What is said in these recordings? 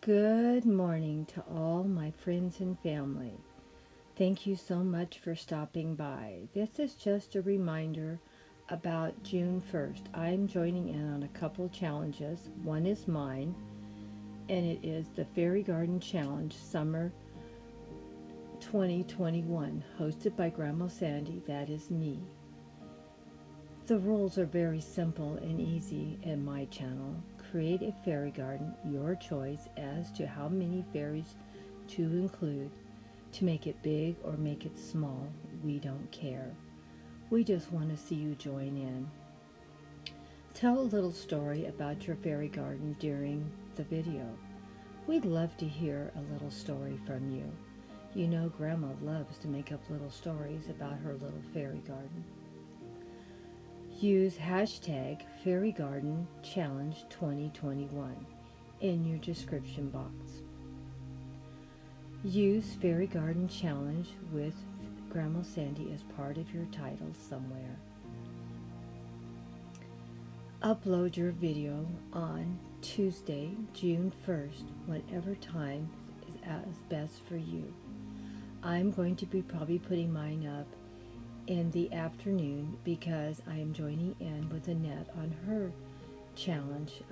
Good morning to all my friends and family. Thank you so much for stopping by. This is just a reminder about June 1st. I'm joining in on a couple challenges. One is mine, and it is the Fairy Garden Challenge Summer 2021, hosted by Grandma Sandy. That is me. The rules are very simple and easy in my channel. Create a fairy garden, your choice as to how many fairies to include. To make it big or make it small, we don't care. We just want to see you join in. Tell a little story about your fairy garden during the video. We'd love to hear a little story from you. You know Grandma loves to make up little stories about her little fairy garden. Use hashtag fairygardenchallenge 2021 in your description box. Use Fairy Garden Challenge with Grandma Sandy as part of your title somewhere. Upload your video on Tuesday, June 1st, whatever time is best for you. I'm going to be probably putting mine up in the afternoon because I am joining in with Vignette on her challenge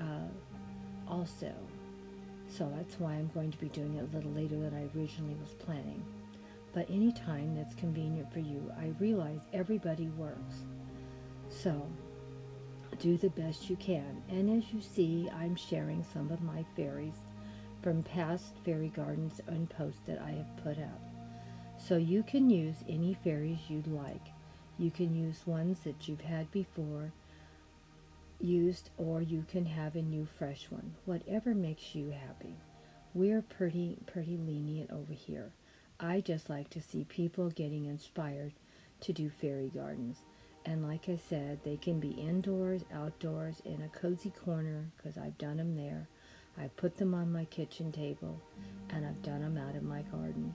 also. So that's why I'm going to be doing it a little later than I originally was planning. But any time that's convenient for you. I realize everybody works. So do the best you can. And as you see, I'm sharing some of my fairies from past fairy gardens and posts that I have put up. So you can use any fairies you'd like. You can use ones that you've had before used, or you can have a new fresh one. Whatever makes you happy. We're pretty lenient over here. I just like to see people getting inspired to do fairy gardens. And like I said, they can be indoors, outdoors, in a cozy corner, because I've done them there. I put them on my kitchen table, and I've done them out in my garden.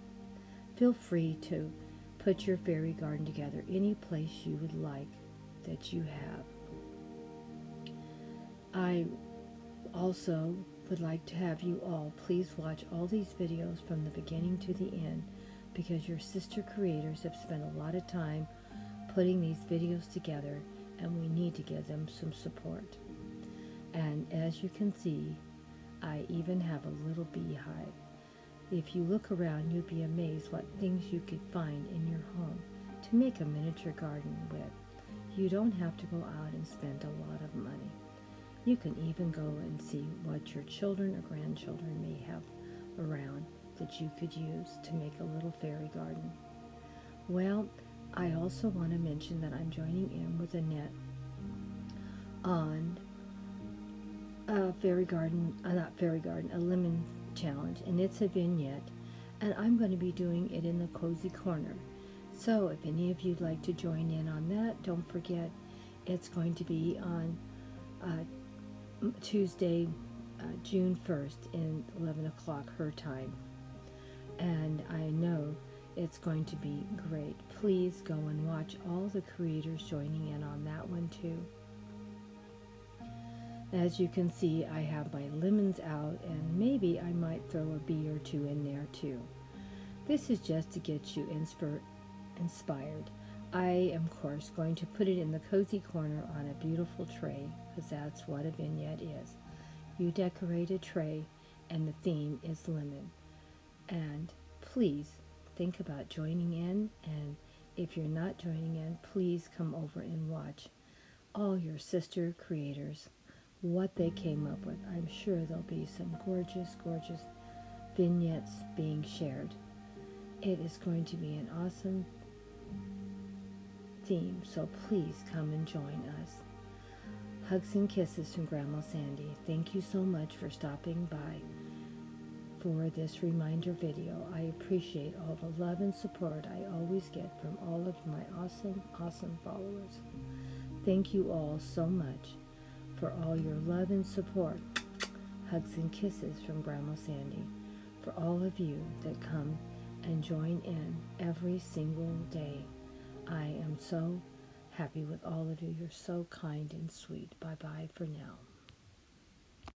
Feel free to put your fairy garden together any place you would like that you have. I also would like to have you all please watch all these videos from the beginning to the end, because your sister creators have spent a lot of time putting these videos together, and we need to give them some support. And as you can see, I even have a little beehive. If you look around, you'd be amazed what things you could find in your home to make a miniature garden with. You don't have to go out and spend a lot of money. You can even go and see what your children or grandchildren may have around that you could use to make a little fairy garden. Well, I also want to mention that I'm joining in with Vignette on a a lemon challenge, and it's a vignette, and I'm going to be doing it in the cozy corner. So if any of you'd like to join in on that, don't forget it's going to be on Tuesday, June 1st in 11 o'clock her time, and I know it's going to be great. Please go and watch all the creators joining in on that one too. As you can see, I have my lemons out, and maybe I might throw a bee or two in there too. This is just to get you inspired. I am, of course, going to put it in the cozy corner on a beautiful tray, because that's what a vignette is. You decorate a tray, and the theme is lemon. And please think about joining in, and if you're not joining in, please come over and watch all your sister creators what they came up with. I'm sure there'll be some gorgeous vignettes being shared. It is going to be an awesome theme, so please come and join us. Hugs and kisses from Grandma Sandy. Thank you so much for stopping by for this reminder video. I appreciate all the love and support I always get from all of my awesome followers. Thank you all so much for all your love and support. Hugs and kisses from Grandma Sandy. For all of you that come and join in every single day. I am so happy with all of you. You're so kind and sweet. Bye-bye for now.